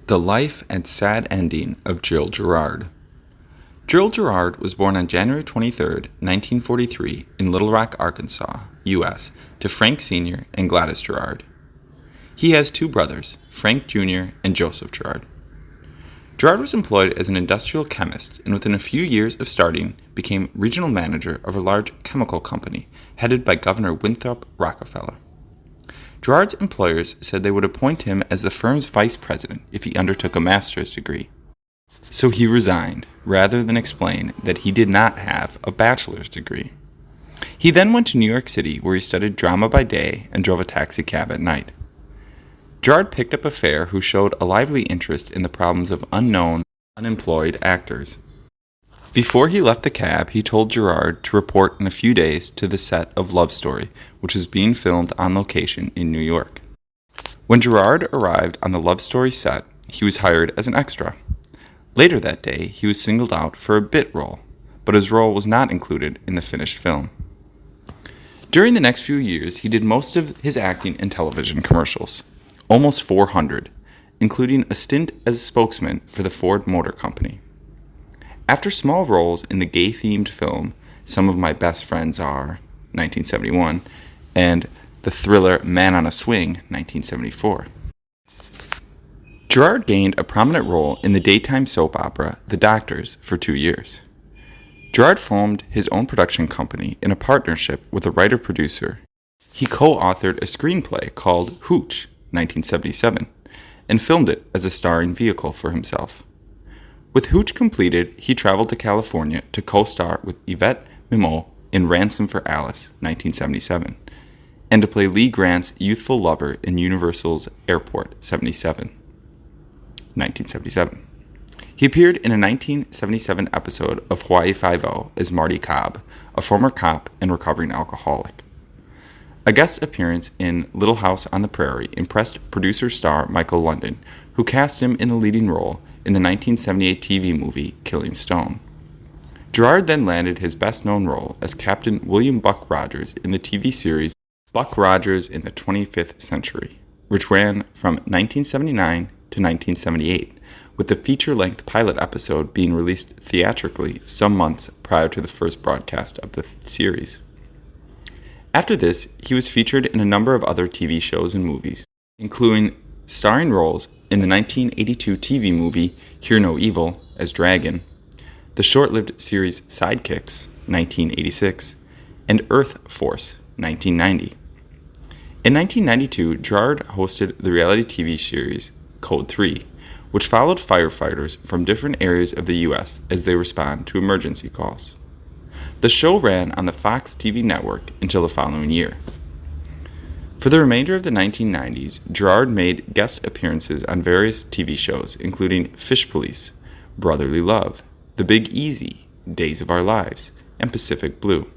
The Life and Sad Ending of Gil Gerard. Gil Gerard was born on January 23, 1943, in Little Rock, Arkansas, U.S., to Frank Sr. and Gladys Gerard. He has two brothers, Frank Jr. and Joseph Gerard. Gerard was employed as an industrial chemist and within a few years of starting became regional manager of a large chemical company headed by Governor Winthrop Rockefeller. Gerard's employers said they would appoint him as the firm's vice president if he undertook a master's degree. So he resigned, rather than explain that he did not have a bachelor's degree. He then went to New York City, where he studied drama by day and drove a taxi cab at night. Gerard picked up a fare who showed a lively interest in the problems of unknown, unemployed actors. Before he left the cab, he told Gerard to report in a few days to the set of Love Story, which was being filmed on location in New York. When Gerard arrived on the Love Story set, he was hired as an extra. Later that day, he was singled out for a bit role, but his role was not included in the finished film. During the next few years, he did most of his acting in television commercials, almost 400, including a stint as a spokesman for the Ford Motor Company. After small roles in the gay-themed film Some of My Best Friends Are, 1971, and the thriller Man on a Swing, 1974. Gerard gained a prominent role in the daytime soap opera The Doctors for 2 years. Gerard formed his own production company in a partnership with a writer-producer. He co-authored a screenplay called Hooch, 1977, and filmed it as a starring vehicle for himself. With Hooch completed, he traveled to California to co-star with Yvette Mimieux in Ransom for Alice, 1977, and to play Lee Grant's youthful lover in Universal's Airport, 1977. He appeared in a 1977 episode of Hawaii Five-0 as Marty Cobb, a former cop and recovering alcoholic. A guest appearance in Little House on the Prairie impressed producer-star Michael London, who cast him in the leading role in the 1978 TV movie Killing Stone. Gerard then landed his best-known role as Captain William Buck Rogers in the TV series Buck Rogers in the 25th Century, which ran from 1979 to 1978, with the feature-length pilot episode being released theatrically some months prior to the first broadcast of the series. After this, he was featured in a number of other TV shows and movies, including starring roles in the 1982 TV movie Hear No Evil as Dragon, the short-lived series Sidekicks, 1986, and Earth Force, 1990. In 1992, Gerard hosted the reality TV series Code 3, which followed firefighters from different areas of the U.S. as they respond to emergency calls. The show ran on the Fox TV network until the following year. For the remainder of the 1990s, Gerard made guest appearances on various TV shows, including Fish Police, Brotherly Love, The Big Easy, Days of Our Lives, and Pacific Blue.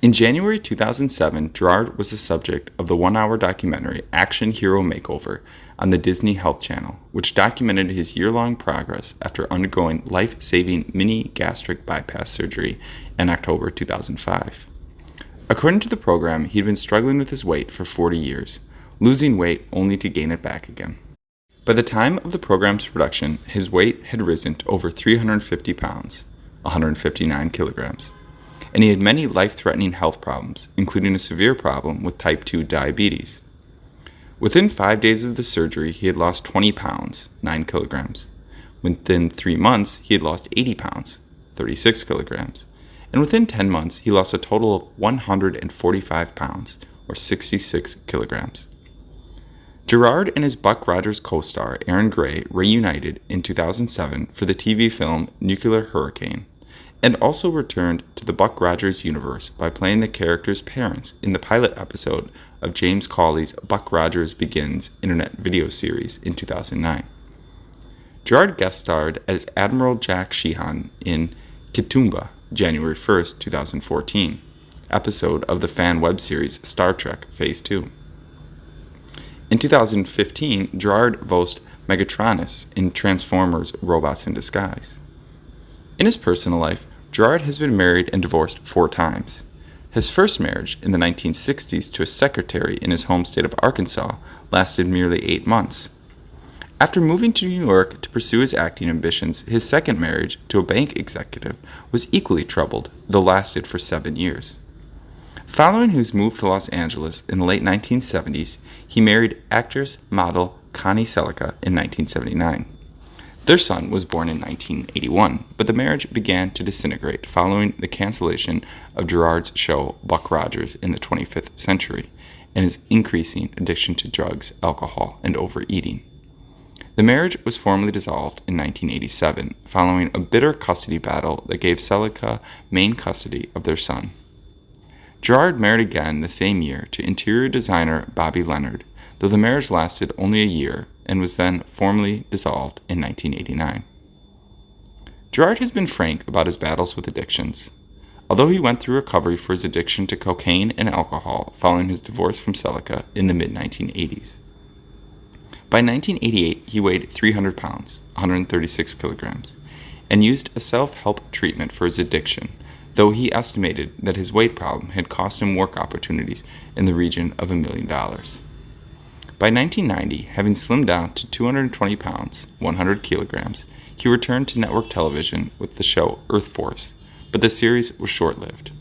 In January 2007, Gerard was the subject of the one-hour documentary Action Hero Makeover on the Disney Health Channel, which documented his year-long progress after undergoing life-saving mini-gastric bypass surgery in October 2005. According to the program, he'd been struggling with his weight for 40 years, losing weight only to gain it back again. By the time of the program's production, his weight had risen to over 350 pounds, 159 kilograms, and he had many life-threatening health problems, including a severe problem with type 2 diabetes. Within 5 days of the surgery, he had lost 20 pounds, 9 kilograms. Within 3 months, he had lost 80 pounds, 36 kilograms. And within 10 months, he lost a total of 145 pounds, or 66 kilograms. Gerard and his Buck Rogers co-star, Aaron Gray, reunited in 2007 for the TV film Nuclear Hurricane, and also returned to the Buck Rogers universe by playing the character's parents in the pilot episode of James Cawley's Buck Rogers Begins internet video series in 2009. Gerard guest starred as Admiral Jack Sheehan in Katoomba, January 1, 2014, episode of the fan web series Star Trek Phase 2. In 2015, Gerard voiced Megatronus in Transformers Robots in Disguise. In his personal life, Gerard has been married and divorced 4 times. His first marriage, in the 1960s to a secretary in his home state of Arkansas, lasted merely 8 months. After moving to New York to pursue his acting ambitions, his second marriage to a bank executive was equally troubled, though lasted for 7 years. Following his move to Los Angeles in the late 1970s, he married actress model Connie Sellecca in 1979. Their son was born in 1981, but the marriage began to disintegrate following the cancellation of Gerard's show Buck Rogers in the 25th Century and his increasing addiction to drugs, alcohol, and overeating. The marriage was formally dissolved in 1987 following a bitter custody battle that gave Sellecca main custody of their son. Gerard married again the same year to interior designer Bobby Leonard, though the marriage lasted only a year and was then formally dissolved in 1989. Gerard has been frank about his battles with addictions. Although he went through recovery for his addiction to cocaine and alcohol following his divorce from Sellecca in the mid-1980s. By 1988, he weighed 300 pounds, 136 kilograms, and used a self-help treatment for his addiction, though he estimated that his weight problem had cost him work opportunities in the region of $1 million. By 1990, having slimmed down to 220 pounds, 100 kilograms, he returned to network television with the show Earth Force, but the series was short-lived.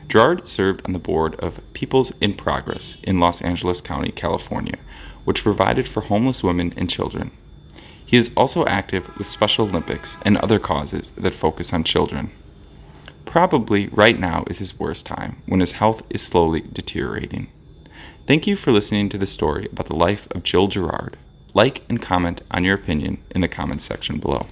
Gerard served on the board of Peoples in Progress in Los Angeles County, California, which provided for homeless women and children. He is also active with Special Olympics and other causes that focus on children. Probably right now is his worst time, when his health is slowly deteriorating. Thank you for listening to the story about the life of Gil Gerard. Like and comment on your opinion in the comments section below.